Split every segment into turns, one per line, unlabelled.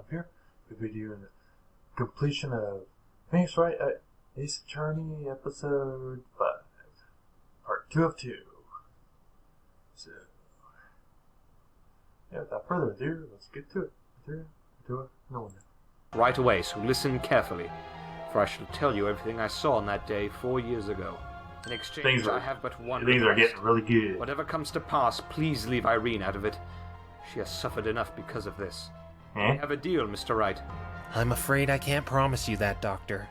here. We'll be doing the completion of Phoenix Wright Ace Attorney episode 5, part 2 of 2. So, yeah, without further ado, let's get to it. 3, 2, no one.
Right away, so listen carefully, for I shall tell you everything I saw on that day 4 years ago. In exchange, I have but one
Things
request.
are getting really good.
Whatever comes to pass, please leave Irene out of it. She has suffered enough because of this. We have a deal, Mr. Wright.
I'm afraid I can't promise you that, Doctor.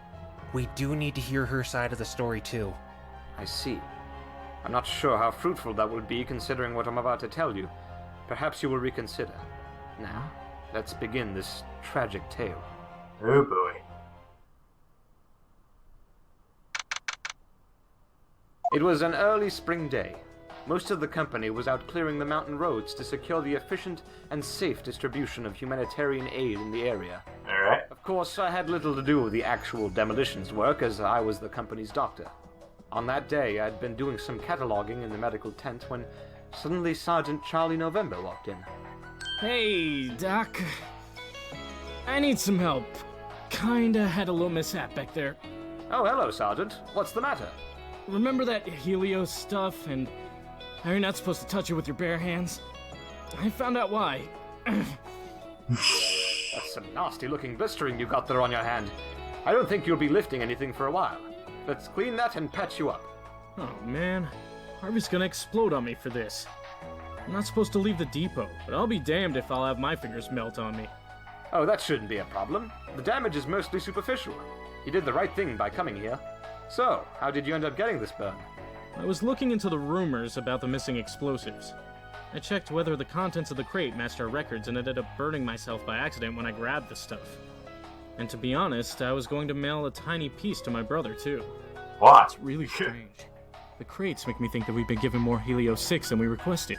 We do need to hear her side of the story, too.
I see. I'm not sure how fruitful that will be, considering what I'm about to tell you. Perhaps you will reconsider. Now, let's begin this tragic tale.
Oh boy.
It was an early spring day. Most of the company was out clearing the mountain roads to secure the efficient and safe distribution of humanitarian aid in the area.
Alright.
Of course, I had little to do with the actual demolitions work, as I was the company's doctor. On that day, I'd been doing some cataloging in the medical tent when suddenly Sergeant Charlie November walked in.
Hey, Doc. I need some help. Kinda had a little mishap back there.
Oh, hello, Sergeant. What's the matter?
Remember that Helios stuff and how you're not supposed to touch it with your bare hands? I found out why.
That's some nasty-looking blistering you got there on your hand. I don't think you'll be lifting anything for a while. Let's clean that and patch you up.
Oh, man. Harvey's gonna explode on me for this. I'm not supposed to leave the depot, but I'll be damned if I'll have my fingers melt on me.
Oh, that shouldn't be a problem. The damage is mostly superficial. You did the right thing by coming here. So, how did you end up getting this burn?
I was looking into the rumors about the missing explosives. I checked whether the contents of the crate matched our records and ended up burning myself by accident when I grabbed the stuff. And to be honest, I was going to mail a tiny piece to my brother, too.
What?
It's really strange. The crates make me think that we've been given more Helios 6 than we requested.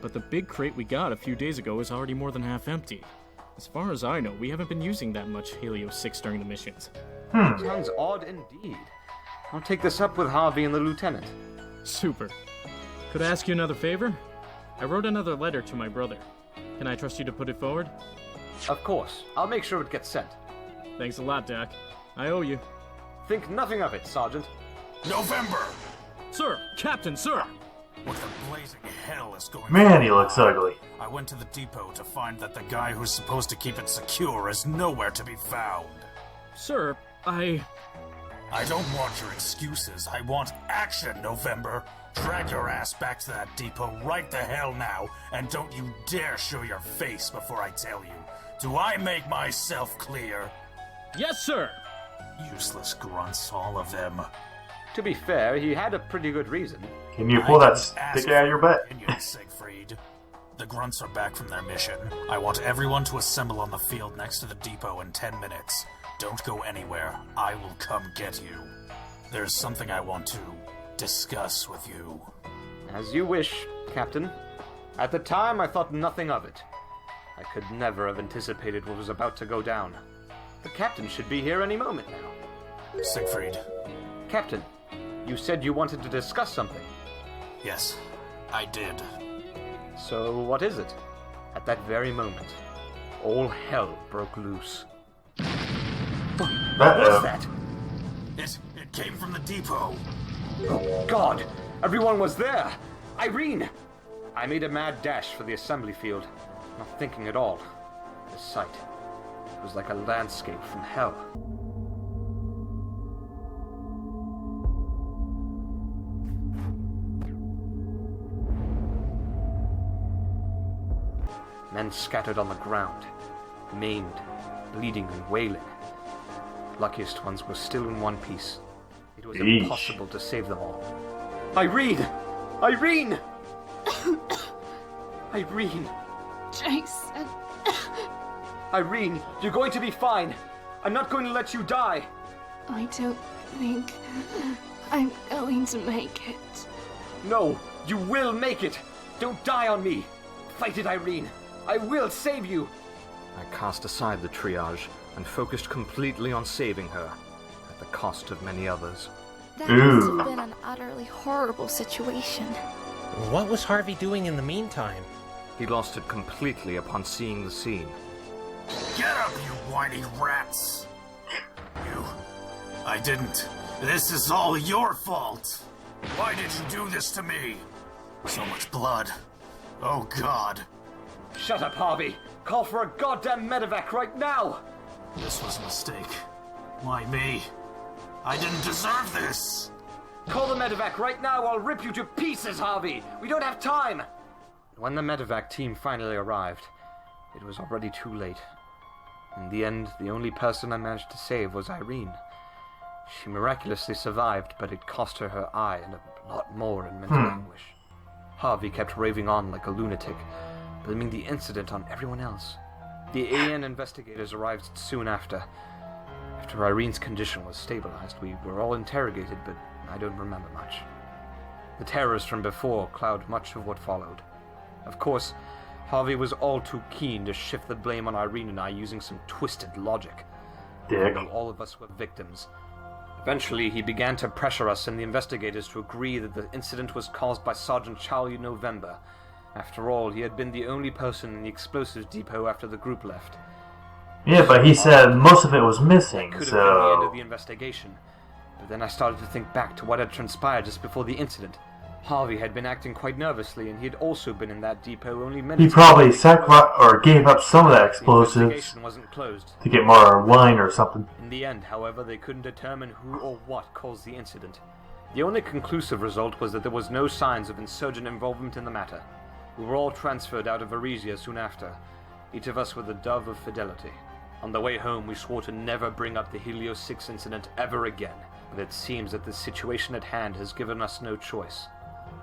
But the big crate we got a few days ago is already more than half empty. As far as I know, we haven't been using that much Helios 6 during the missions.
Sounds odd indeed. I'll take this up with Harvey and the lieutenant.
Super. Could I ask you another favor? I wrote another letter to my brother. Can I trust you to put it forward?
Of course. I'll make sure it gets sent.
Thanks a lot, Doc. I owe you.
Think nothing of it, Sergeant.
November!
Sir! Captain, sir!
What the blazing hell is going on?
Man, he looks ugly.
I went to the depot to find that the guy who's supposed to keep it secure is nowhere to be found.
Sir, I
don't want your excuses. I want action, November. Drag your ass back to that depot right the hell now, and don't you dare show your face before I tell you. Do I make myself clear?
Yes, sir!
Useless grunts, all of them.
To be fair, he had a pretty good reason.
Can you pull that stick out of your butt?
Siegfried. The grunts are back from their mission. I want everyone to assemble on the field next to the depot in 10 minutes. Don't go anywhere. I will come get you. There's something I want to discuss with you.
As you wish, Captain. At the time, I thought nothing of it. I could never have anticipated what was about to go down. The captain should be here any moment now.
Siegfried.
Captain, you said you wanted to discuss something.
Yes, I did.
So what is it? At that very moment, all hell broke loose. What was that?
It came from the depot.
Oh, God! Everyone was there! Irene! I made a mad dash for the assembly field, not thinking at all. The sight. It was like a landscape from hell. Men scattered on the ground, maimed, bleeding and wailing. Luckiest ones were still in one piece. It was impossible to save them all. Irene! Irene! Irene!
Jason.
Irene, you're going to be fine. I'm not going to let you die.
I don't think I'm going to make it.
No, you will make it. Don't die on me. Fight it, Irene. I will save you. I cast aside the triage and focused completely on saving her, at the cost of many others.
That must have been an utterly horrible situation.
What was Harvey doing in the meantime?
He lost it completely upon seeing the scene.
Get up, you whiny rats! I didn't. This is all your fault! Why did you do this to me? So much blood. Oh God.
Shut up, Harvey! Call for a goddamn medevac right now!
This was a mistake. Why me? I didn't deserve this!
Call the medevac right now, I'll rip you to pieces, Harvey! We don't have time! When the medevac team finally arrived, it was already too late. In the end, the only person I managed to save was Irene. She miraculously survived, but it cost her her eye and a lot more in mental anguish. Harvey kept raving on like a lunatic, blaming the incident on everyone else. The AN investigators arrived soon after. After Irene's condition was stabilized, we were all interrogated, but I don't remember much. The terrors from before cloud much of what followed. Of course, Harvey was all too keen to shift the blame on Irene and I using some twisted logic.
Dick.
Though all of us were victims. Eventually, he began to pressure us and the investigators to agree that the incident was caused by Sergeant Charlie November. After all, he had been the only person in the explosives depot after the group left.
Yeah, but he said most of it was missing,
Could have been the end of
so...
the investigation. But then I started to think back to what had transpired just before the incident. Harvey had been acting quite nervously, and he had also been in that depot only minutes.
He probably sacrificed or gave up some of that
The
explosives
investigation wasn't closed.
to get more wine or something.
In the end, however, they couldn't determine who or what caused the incident. The only conclusive result was that there was no signs of insurgent involvement in the matter. We were all transferred out of Varesia soon after, each of us with a dove of fidelity. On the way home, we swore to never bring up the Helios 6 incident ever again, but it seems that the situation at hand has given us no choice.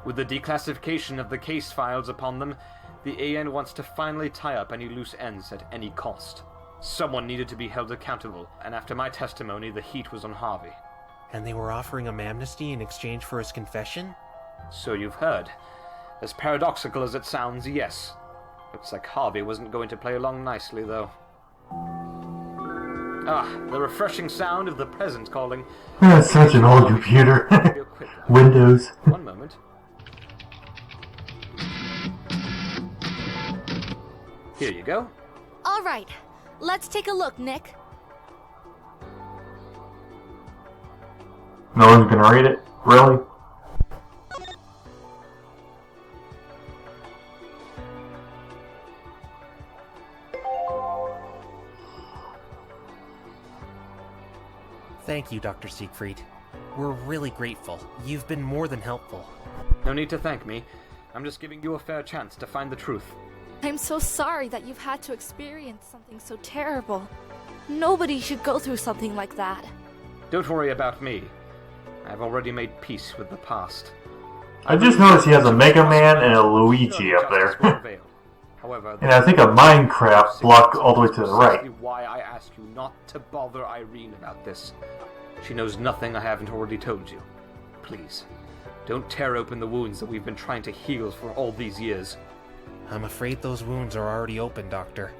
With the declassification of the case files upon them, the AN wants to finally tie up any loose ends at any cost. Someone needed to be held accountable, and after my testimony, the heat was on Harvey.
And they were offering him amnesty in exchange for his confession?
So you've heard. As paradoxical as it sounds, yes. Looks like Harvey wasn't going to play along nicely, though. Ah, the refreshing sound of the present calling.
Such an old computer.
Real quick, lad.
Windows.
One moment. Here you go.
All right, let's take a look, Nick.
No one's gonna read it? Really?
Thank you, Dr. Siegfried. We're really grateful. You've been more than helpful.
No need to thank me. I'm just giving you a fair chance to find the truth.
I'm so sorry that you've had to experience something so terrible. Nobody should go through something like that.
Don't worry about me. I've already made peace with the past.
I just noticed he has a Mega Man and a Luigi up
Justice will
there.
prevail. However,
And I think a Minecraft block all the way to the right.
Precisely why I ask you not to bother Irene about this. She knows nothing I haven't already told you. Please, don't tear open the wounds that we've been trying to heal for all these years.
I'm afraid those wounds are already open, Doctor.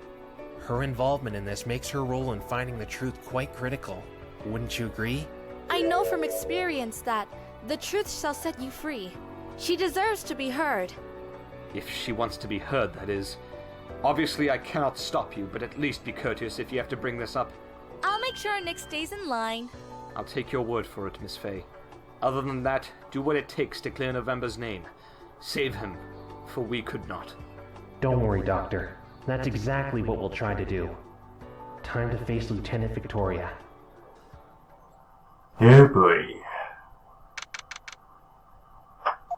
Her involvement in this makes her role in finding the truth quite critical. Wouldn't you agree?
I know from experience that the truth shall set you free. She deserves to be heard.
If she wants to be heard, that is. Obviously, I cannot stop you, but at least be courteous if you have to bring this up.
I'll make sure Nick stays in line.
I'll take your word for it, Miss Fay. Other than that, do what it takes to clear November's name. Save him, for we could not.
Don't worry, Doctor. That's exactly what we'll try to do. Time to face Lieutenant Victoria.
Oh boy.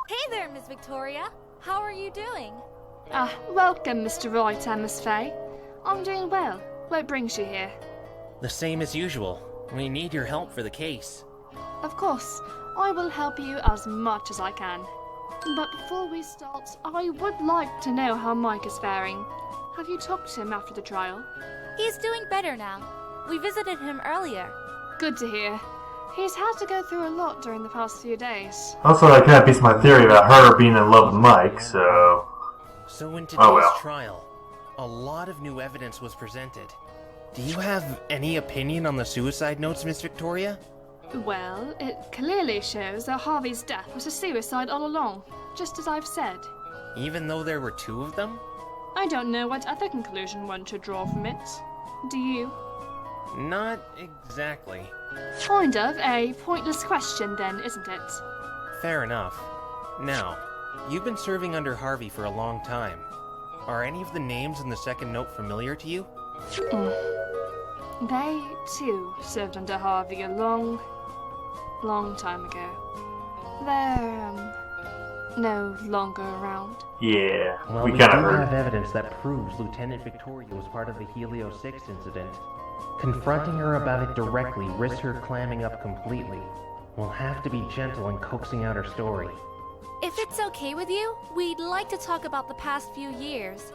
Hey there, Miss Victoria. How are you doing?
Welcome, Mr. Wright and Miss Fay. I'm doing well. What brings you here?
The same as usual. We need your help for the case.
Of course, I will help you as much as I can. But before we start, I would like to know how Mike is faring. Have you talked to him after the trial?
He's doing better now. We visited him earlier.
Good to hear. He's had to go through a lot during the past few days.
Also, that kind of beats my theory about her being in love with Mike, so...
So in today's
Oh, well.
trial, a lot of new evidence was presented. Do you have any opinion on the suicide notes, Miss Victoria?
Well, it clearly shows that Harvey's death was a suicide all along, just as I've said.
Even though there were two of them?
I don't know what other conclusion one should draw from it. Do you?
Not exactly.
Kind of a pointless question then, isn't it?
Fair enough. Now, you've been serving under Harvey for a long time. Are any of the names in the second note familiar to you?
They, too, served under Harvey a long time ago. They're, no longer around.
Yeah,
Well,
we
we
kind
do
of heard.
have evidence that proves Lieutenant Victoria was part of the Helio 6 incident. Confronting her about it directly risks her clamming up completely. We'll have to be gentle in coaxing out her story.
If it's okay with you, we'd like to talk about the past few years.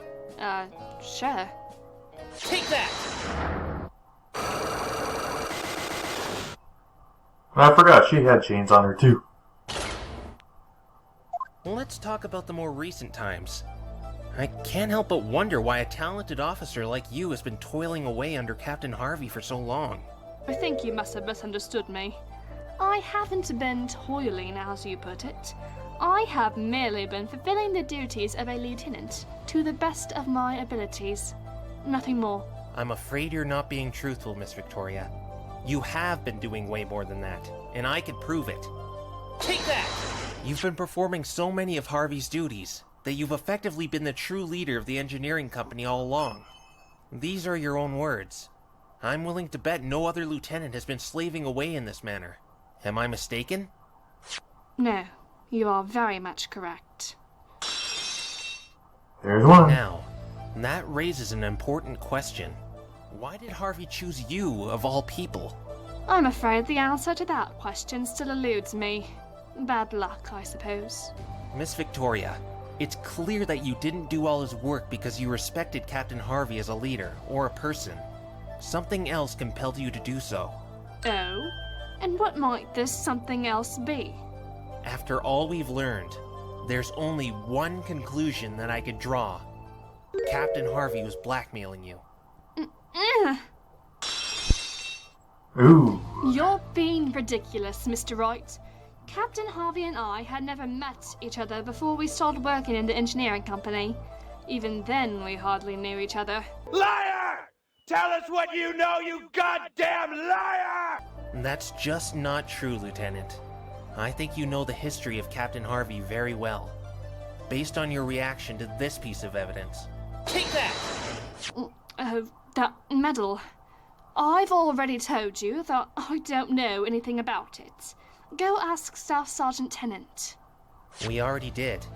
Sure.
Take that!
I forgot she had chains on her too.
Let's talk about the more recent times. I can't help but wonder why a talented officer like you has been toiling away under Captain Harvey for so long.
I think you must have misunderstood me. I haven't been toiling, as you put it. I have merely been fulfilling the duties of a lieutenant to the best of my abilities. Nothing more.
I'm afraid you're not being truthful, Miss Victoria. You have been doing way more than that, and I can prove it. Take that! You've been performing so many of Harvey's duties that you've effectively been the true leader of the engineering company all along. These are your own words. I'm willing to bet no other lieutenant has been slaving away in this manner. Am I mistaken?
No, you are very much correct.
There's one.
Now, that raises an important question. Why did Harvey choose you, of all people?
I'm afraid the answer to that question still eludes me. Bad luck, I suppose.
Miss Victoria, it's clear that you didn't do all his work because you respected Captain Harvey as a leader, or a person. Something else compelled you to do so.
Oh? And what might this something else be?
After all we've learned, there's only one conclusion that I could draw. Captain Harvey was blackmailing you.
Ooh.
You're being ridiculous, Mr. Wright. Captain Harvey and I had never met each other before we started working in the engineering company. Even then, we hardly knew each other.
Liar! Tell us what you know, you goddamn liar!
That's just not true, Lieutenant. I think you know the history of Captain Harvey very well. Based on your reaction to this piece of evidence. Take that!
That medal. I've already told you that I don't know anything about it. Go ask Staff Sergeant Tennant.
We already did.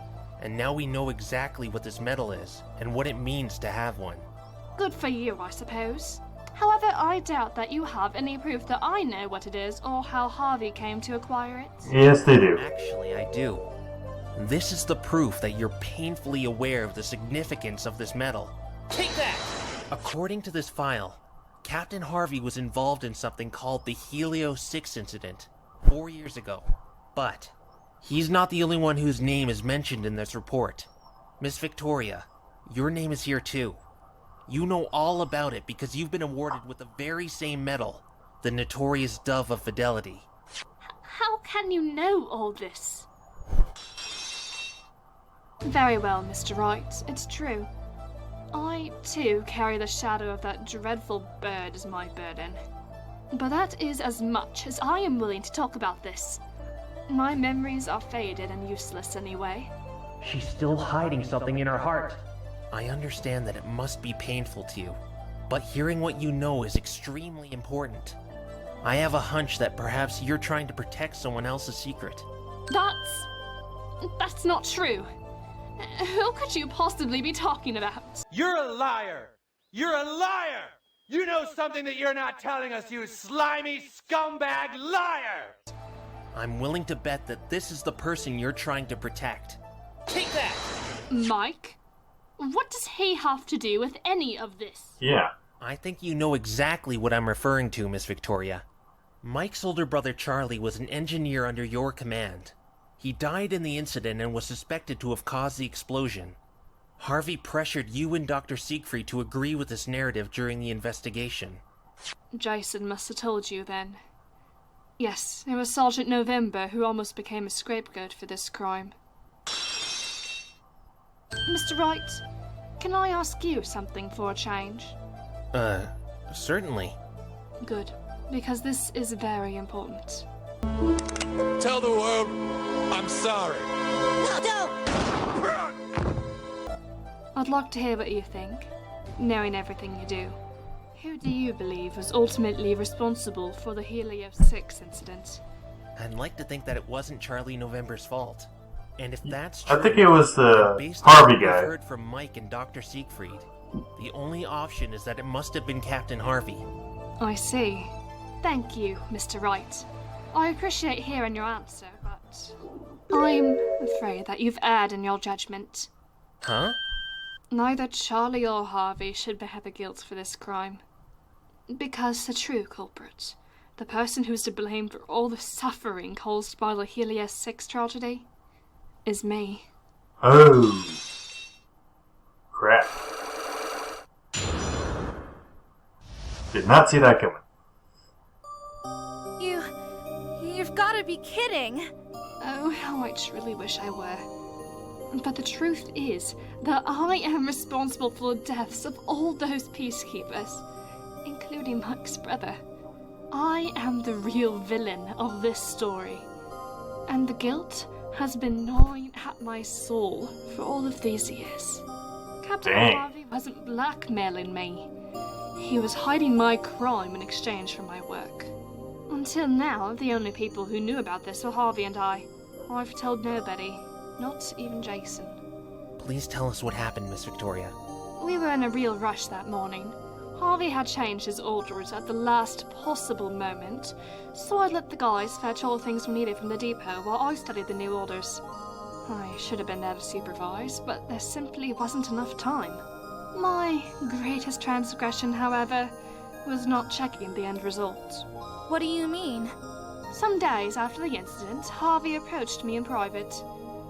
And now we know exactly what this medal is, and what it means to have one.
Good for you, I suppose. However, I doubt that you have any proof that I know what it is or how Harvey came to acquire it.
Yes, they do.
Actually, I do. This is the proof that you're painfully aware of the significance of this medal. Take that! According to this file, Captain Harvey was involved in something called the Helio 6 incident 4 years ago. But he's not the only one whose name is mentioned in this report. Miss Victoria, your name is here too. You know all about it because you've been awarded with the very same medal, the notorious Dove of Fidelity.
How can you know all this? Very well, Mr. Wright, it's true. I, too, carry the shadow of that dreadful bird as my burden. But that is as much as I am willing to talk about this. My memories are faded and useless anyway.
She's still hiding something in her heart.
I understand that it must be painful to you, but hearing what you know is extremely important. I have a hunch that perhaps you're trying to protect someone else's secret.
That's not true. Who could you possibly be talking about?
You're a liar! You're a liar! You know something that you're not telling us, you slimy scumbag liar!
I'm willing to bet that this is the person you're trying to protect. Take that!
Mike? What does he have to do with any of this?
Yeah.
I think you know exactly what I'm referring to, Miss Victoria. Mike's older brother Charlie was an engineer under your command. He died in the incident and was suspected to have caused the explosion. Harvey pressured you and Dr. Siegfried to agree with this narrative during the investigation.
Jason must have told you then. Yes, it was Sergeant November who almost became a scapegoat for this crime. Mr. Wright, can I ask you something for a change?
Certainly.
Good, because this is very important.
Tell the world I'm sorry.
No, don't!
I'd like to hear what you think, knowing everything you do. Who do you believe was ultimately responsible for the Helios 6 incident?
I'd like to think that it wasn't Charlie November's fault. And if that's true,
I think it was the
based on
Harvey
what we've
guy.
heard from Mike and Dr. Siegfried, the only option is that it must have been Captain Harvey.
I see. Thank you, Mr. Wright. I appreciate hearing your answer, but I'm afraid that you've erred in your judgment.
Huh?
Neither Charlie or Harvey should bear the guilt for this crime. Because the true culprit, the person who's to blame for all the suffering caused by the Helios 6 tragedy, is me.
Oh. Crap. Did not see that coming.
You've gotta be kidding!
Oh, how I truly wish I were. But the truth is that I am responsible for the deaths of all those peacekeepers, including Mike's brother. I am the real villain of this story, and the guilt has been gnawing at my soul for all of these years. Captain Harvey wasn't blackmailing me. He was hiding my crime in exchange for my work. Until now, the only people who knew about this were Harvey and I. I've told nobody, not even Jason.
Please tell us what happened, Miss Victoria.
We were in a real rush that morning. Harvey had changed his orders at the last possible moment, so I let the guys fetch all the things we needed from the depot while I studied the new orders. I should have been there to supervise, but there simply wasn't enough time. My greatest transgression, however, was not checking the end result.
What do you mean?
Some days after the incident, Harvey approached me in private.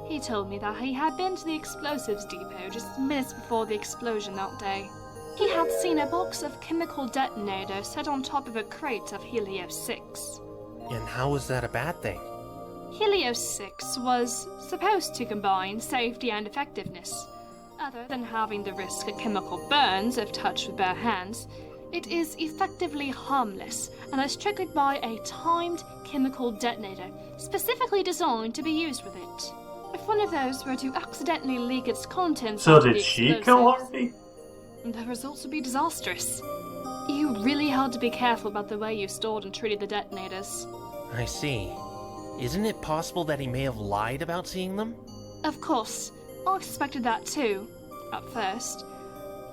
He told me that he had been to the explosives depot just minutes before the explosion that day. He had seen a box of chemical detonators set on top of a crate of Helios 6.
And how was that a bad thing?
Helios 6 was supposed to combine safety and effectiveness. Other than having the risk of chemical burns if touched with bare hands, it is effectively harmless and is triggered by a timed chemical detonator specifically designed to be used with it. If one of those were to accidentally leak its contents
So
onto
did
the
she
explosives,
kill Harvey?
the results would be disastrous. You really had to be careful about the way you stored and treated the detonators.
I see. Isn't it possible that he may have lied about seeing them?
Of course, I suspected that too, at first.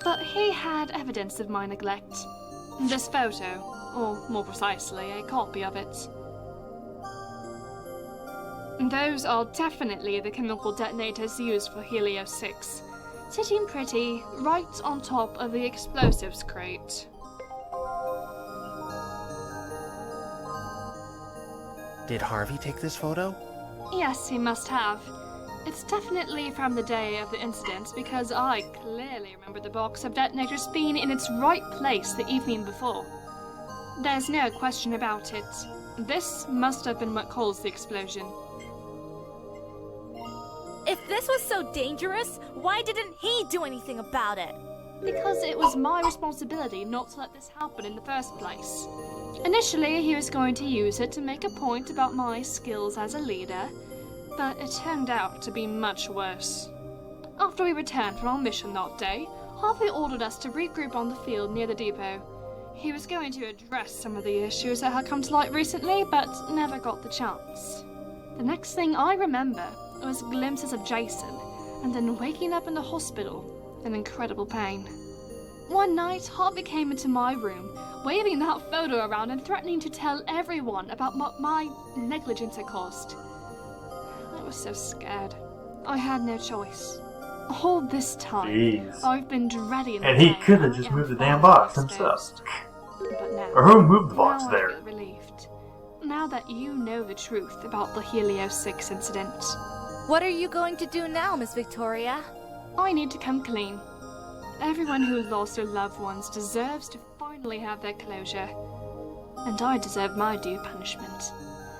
But he had evidence of my neglect. This photo, or more precisely, a copy of it. Those are definitely the chemical detonators used for Helios 6, sitting pretty right on top of the explosives crate.
Did Harvey take this photo?
Yes, he must have. It's definitely from the day of the incident because I clearly remember the box of detonators being in its right place the evening before. There's no question about it. This must have been what caused the explosion.
If this was so dangerous, why didn't he do anything about it?
Because it was my responsibility not to let this happen in the first place. Initially, he was going to use it to make a point about my skills as a leader, but it turned out to be much worse. After we returned from our mission that day, Harvey ordered us to regroup on the field near the depot. He was going to address some of the issues that had come to light recently, but never got the chance. The next thing I remember was glimpses of Jason, and then waking up in the hospital in incredible pain. One night, Harvey came into my room, waving that photo around and threatening to tell everyone about what my negligence had caused. I was so scared. I had no choice. All this time,
Jeez.
I've been dreading the
And he
day
could have
I
just
am
moved the damn
finally
box himself.
exposed. But now,
Or who moved the box
now
there?
I feel relieved. Now that you know the truth about the Helios 6 incident.
What are you going to do now, Miss Victoria?
I need to come clean. Everyone who lost their loved ones deserves to finally have their closure. And I deserve my due punishment.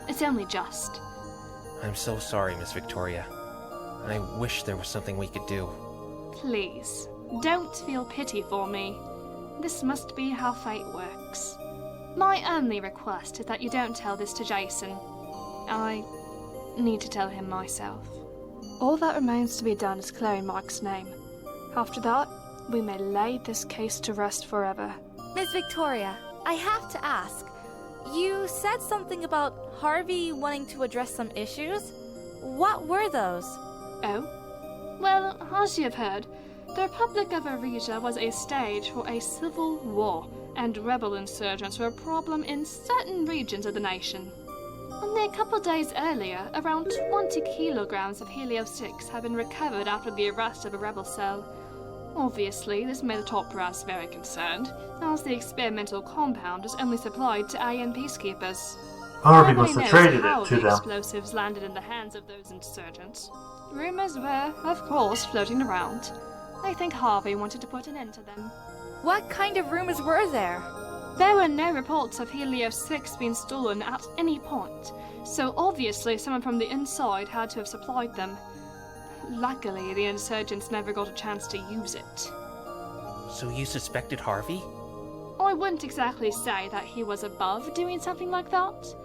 It's only just.
I'm so sorry, Miss Victoria. I wish there was something we could do.
Please, don't feel pity for me. This must be how fate works. My only request is that you don't tell this to Jason. I need to tell him myself. All that remains to be done is clearing Mike's name. After that, we may lay this case to rest forever.
Miss Victoria, I have to ask. You said something about Harvey wanting to address some issues? What were those?
Oh? Well, as you have heard, the Republic of Arisia was a stage for a civil war, and rebel insurgents were a problem in certain regions of the nation. Only a couple days earlier, around 20 kilograms of Helio-6 had been recovered after the arrest of a rebel cell. Obviously, this made the top brass very concerned, as the experimental compound is only supplied to AN peacekeepers.
Harvey must have
Nobody knows
traded
how
it to
the
them.
explosives landed in the hands of those insurgents. Rumors were, of course, floating around. I think Harvey wanted to put an end to them.
What kind of rumors were there?
There were no reports of Helio-6 being stolen at any point, so obviously someone from the inside had to have supplied them. Luckily, the insurgents never got a chance to use it.
So you suspected Harvey?
I wouldn't exactly say that he was above doing something like that,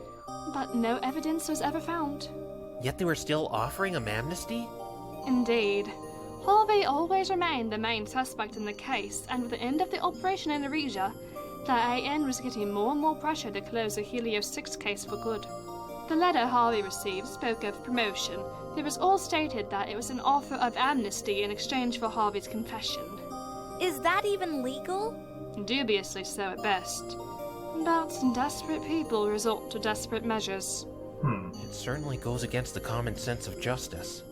but no evidence was ever found.
Yet they were still offering him amnesty?
Indeed. Harvey always remained the main suspect in the case, and with the end of the operation in Arisia, the AN was getting more and more pressure to close the Helio-6 case for good. The letter Harvey received spoke of promotion. It was all stated that it was an offer of amnesty in exchange for Harvey's confession.
Is that even legal?
Dubiously so at best. But desperate people resort to desperate measures.
It certainly goes against the common sense of justice.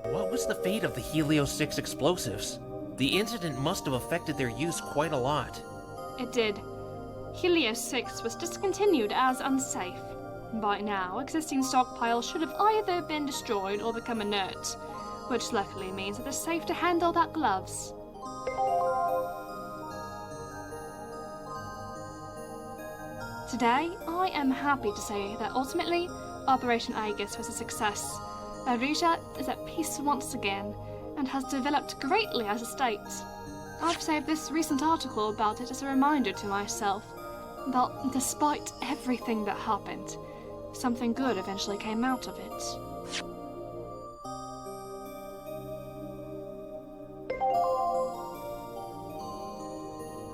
What was the fate of the Helio-6 explosives? The incident must have affected their use quite a lot.
It did. Helio-6 was discontinued as unsafe. By now, existing stockpiles should have either been destroyed or become inert, which luckily means that they're safe to handle without gloves. Today, I am happy to say that ultimately, Operation Aegis was a success. Arisia is at peace once again, and has developed greatly as a state. I've saved this recent article about it as a reminder to myself that despite everything that happened, something good eventually came out of it.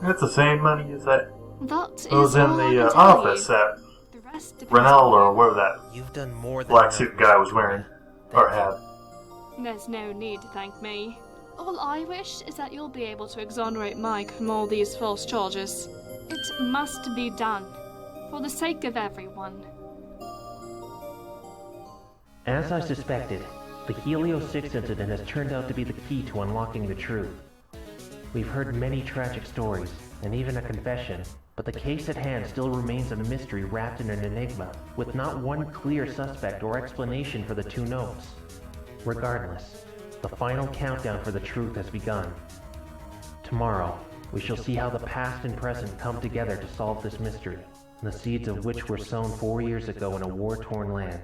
That's the same money as that
That
was
is
in
all I
the
can tell
office
you.
that
The rest depends
Ronaldo
on
or
you.
whatever that
You've done more than
black
enough.
suit guy was wearing. Or had.
There's no need to thank me. All I wish is that you'll be able to exonerate Mike from all these false charges. It must be done, for the sake of everyone.
As I suspected, the Helio-6 incident has turned out to be the key to unlocking the truth. We've heard many tragic stories, and even a confession, but the case at hand still remains a mystery wrapped in an enigma, with not one clear suspect or explanation for the two notes. Regardless, the final countdown for the truth has begun. Tomorrow, we shall see how the past and present come together to solve this mystery, the seeds of which were sown 4 years ago in a war-torn land.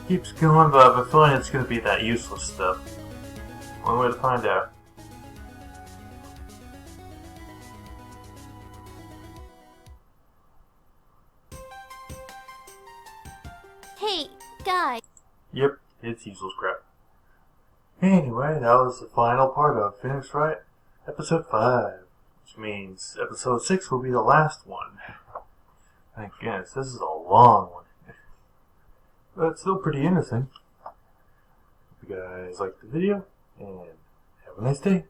Keeps going, but I have a feeling it's going to be that useless stuff. One way to find out.
Hey, guy.
Yep, it's useless crap. Anyway, that was the final part of Phoenix Wright, episode 5. Which means episode 6 will be the last one. Thank goodness, this is a long one. But it's still pretty interesting. Hope you guys liked the video, and have a nice day.